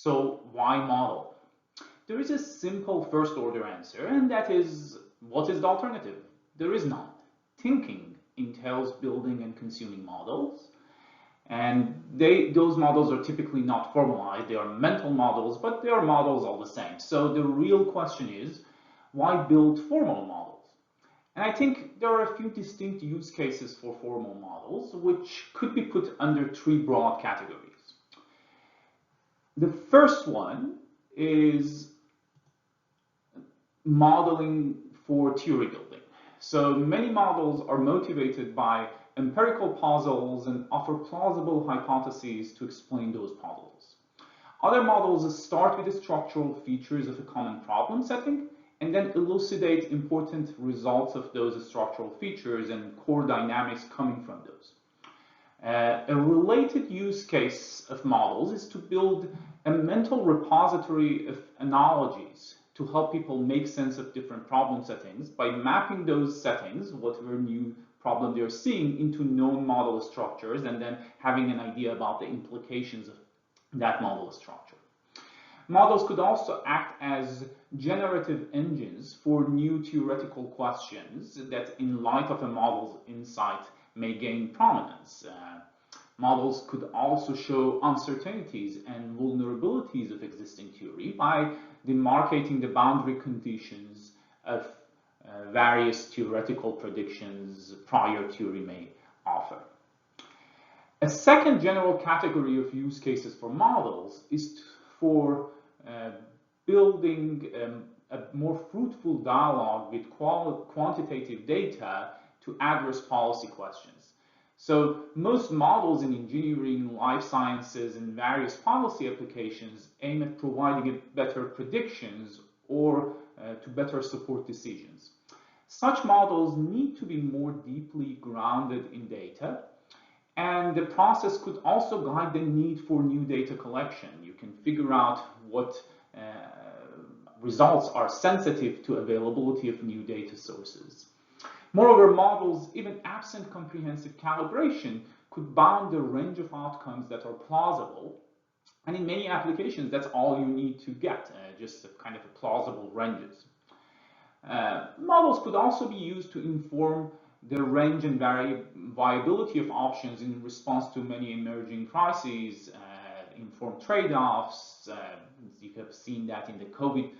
So why model? There is a simple first order answer, and that is, what is the alternative? There is none. Thinking entails building and consuming models, and those models are typically not formalized. They are mental models, but they are models all the same. So the real question is, why build formal models? And I think there are a few distinct use cases for formal models, which could be put under three broad categories. The first one is modeling for theory building. So many models are motivated by empirical puzzles and offer plausible hypotheses to explain those puzzles. Other models start with the structural features of a common problem setting and then elucidate important results of those structural features and core dynamics coming from those. A related use case of models is to build a mental repository of analogies to help people make sense of different problem settings by mapping those settings, whatever new problem they're seeing, into known model structures and then having an idea about the implications of that model structure. Models could also act as generative engines for new theoretical questions that, in light of a model's insight, may gain prominence. Models could also show uncertainties and vulnerabilities of existing theory by demarcating the boundary conditions of various theoretical predictions prior theory may offer. A second general category of use cases for models is for building a more fruitful dialogue with quantitative data to address policy questions. So most models in engineering, life sciences, and various policy applications aim at providing better predictions or to better support decisions. Such models need to be more deeply grounded in data, and the process could also guide the need for new data collection. You can figure out what results are sensitive to availability of new data sources. Moreover, models, even absent comprehensive calibration, could bound the range of outcomes that are plausible. And in many applications, that's all you need to get, just a kind of a plausible ranges. Models could also be used to inform the range and viability of options in response to many emerging crises, inform trade-offs. You have seen that in the COVID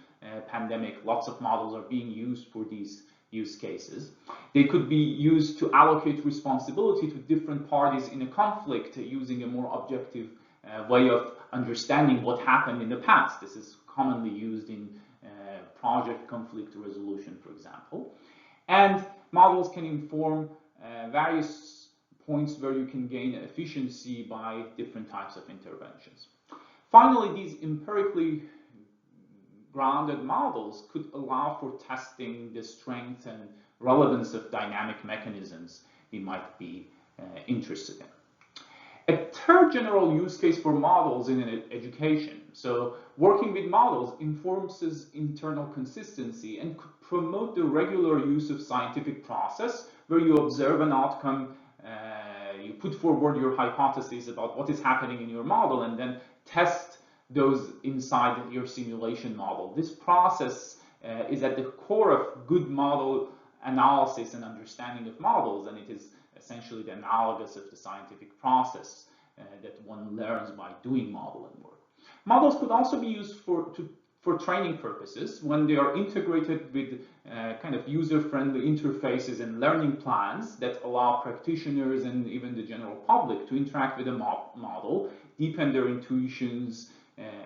pandemic, lots of models are being used for these use cases. They could be used to allocate responsibility to different parties in a conflict using a more objective way of understanding what happened in the past. This is commonly used in project conflict resolution, for example. And models can inform various points where you can gain efficiency by different types of interventions. Finally, these empirically grounded models could allow for testing the strength and relevance of dynamic mechanisms we might be interested in. A third general use case for models in education. So working with models informs internal consistency and could promote the regular use of scientific process where you observe an outcome, you put forward your hypotheses about what is happening in your model and then test those inside your simulation model. This process is at the core of good model analysis and understanding of models, and it is essentially the analogous of the scientific process that one learns by doing modeling work. Models could also be used for training purposes when they are integrated with kind of user-friendly interfaces and learning plans that allow practitioners and even the general public to interact with a model, deepen their intuitions,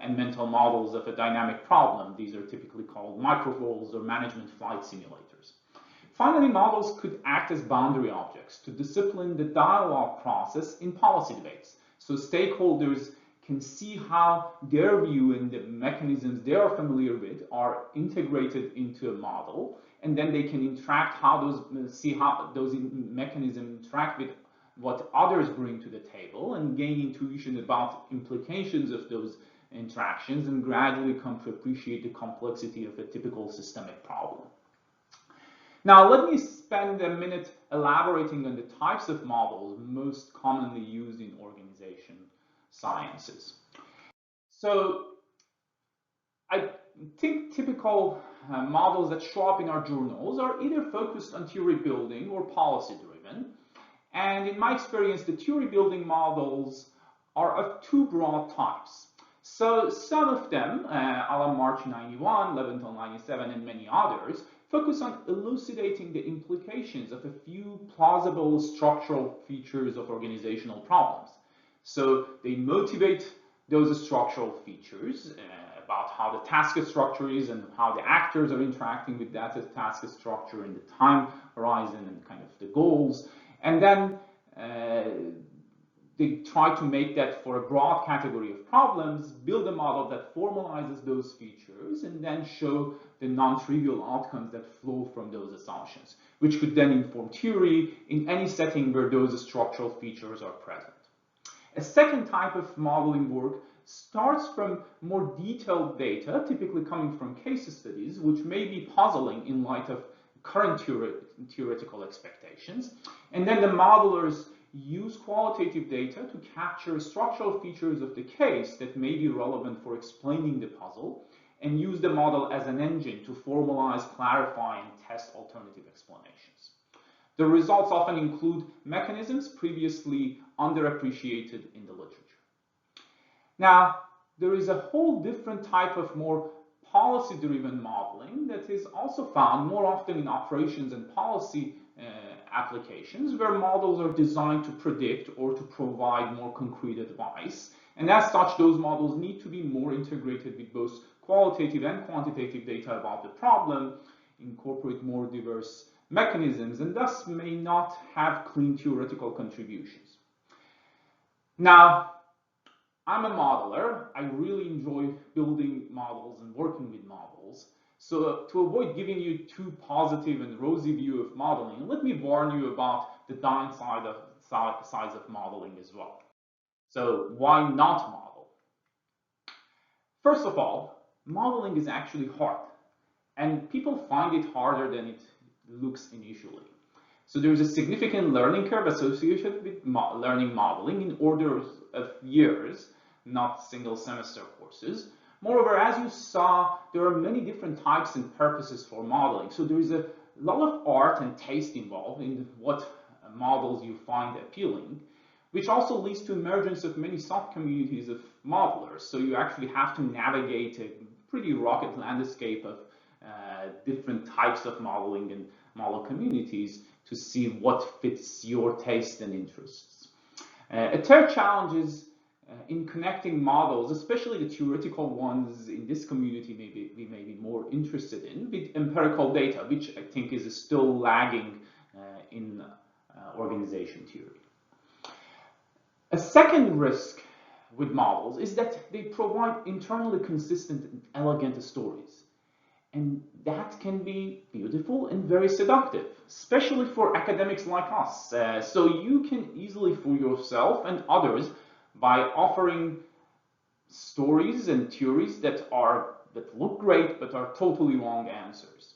and mental models of a dynamic problem. These are typically called microvols or management flight simulators. Finally, models could act as boundary objects to discipline the dialogue process in policy debates. So stakeholders can see how their view and the mechanisms they are familiar with are integrated into a model, and then they can interact see how those mechanisms interact with what others bring to the table and gain intuition about implications of those interactions and gradually come to appreciate the complexity of a typical systemic problem. Now, let me spend a minute elaborating on the types of models most commonly used in organization sciences. So I think typical models that show up in our journals are either focused on theory building or policy driven. And in my experience, the theory building models are of two broad types. So some of them, a la March 91, Leventhal 97, and many others, focus on elucidating the implications of a few plausible structural features of organizational problems. So they motivate those structural features about how the task structure is and how the actors are interacting with that task structure and the time horizon and kind of the goals. And then they try to make that for a broad category of problems, build a model that formalizes those features, and then show the non-trivial outcomes that flow from those assumptions, which could then inform theory in any setting where those structural features are present. A second type of modeling work starts from more detailed data, typically coming from case studies, which may be puzzling in light of current theoretical expectations. And then the modelers use qualitative data to capture structural features of the case that may be relevant for explaining the puzzle, and use the model as an engine to formalize, clarify, and test alternative explanations. The results often include mechanisms previously underappreciated in the literature. Now, there is a whole different type of more policy-driven modeling that is also found more often in operations and policy applications, where models are designed to predict or to provide more concrete advice. And as such, those models need to be more integrated with both qualitative and quantitative data about the problem, incorporate more diverse mechanisms, and thus may not have clean theoretical contributions. Now, I'm a modeler. I really enjoy building models and working with models. So to avoid giving you too positive and rosy view of modeling, let me warn you about the downside of sides of modeling as well. So why not model? First of all, modeling is actually hard, and people find it harder than it looks initially. So there's a significant learning curve associated with learning modeling in orders of years, not single semester courses. Moreover, as you saw, there are many different types and purposes for modeling. So there is a lot of art and taste involved in what models you find appealing, which also leads to emergence of many sub-communities of modelers. So you actually have to navigate a pretty rocket landscape of different types of modeling and model communities to see what fits your taste and interests. A third challenge is in connecting models, especially the theoretical ones in this community we may be more interested in, with empirical data, which I think is still lagging in organization theory. A second risk with models is that they provide internally consistent and elegant stories. And that can be beautiful and very seductive, especially for academics like us. So you can easily fool yourself and others by offering stories and theories that look great but are totally wrong answers.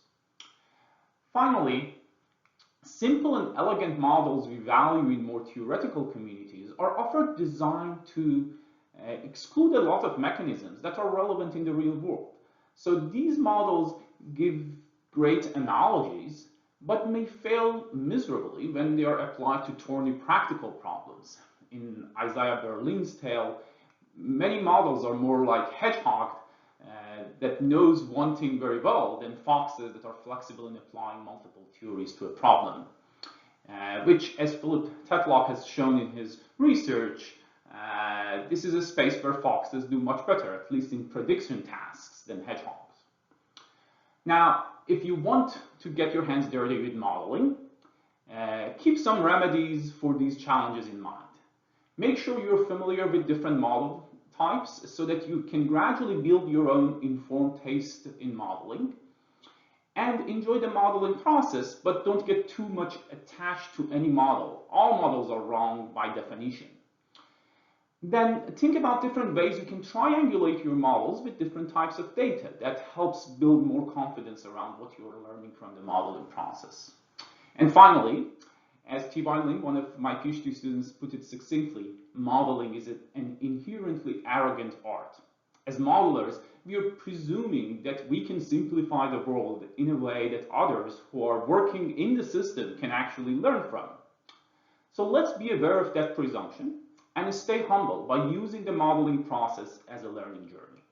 Finally, simple and elegant models we value in more theoretical communities are often designed to exclude a lot of mechanisms that are relevant in the real world. So these models give great analogies, but may fail miserably when they are applied to thorny practical problems. In Isaiah Berlin's tale, many models are more like hedgehog that knows one thing very well than foxes that are flexible in applying multiple theories to a problem, which, as Philip Tetlock has shown in his research, this is a space where foxes do much better, at least in prediction tasks, than hedgehogs. Now, if you want to get your hands dirty with modeling, keep some remedies for these challenges in mind. Make sure you're familiar with different model types so that you can gradually build your own informed taste in modeling. And enjoy the modeling process, but don't get too much attached to any model. All models are wrong by definition. Then think about different ways you can triangulate your models with different types of data. That helps build more confidence around what you're learning from the modeling process. And finally, as T.Y. Ling, one of my PhD students, put it succinctly, modeling is an inherently arrogant art. As modelers, we are presuming that we can simplify the world in a way that others who are working in the system can actually learn from. So let's be aware of that presumption and stay humble by using the modeling process as a learning journey.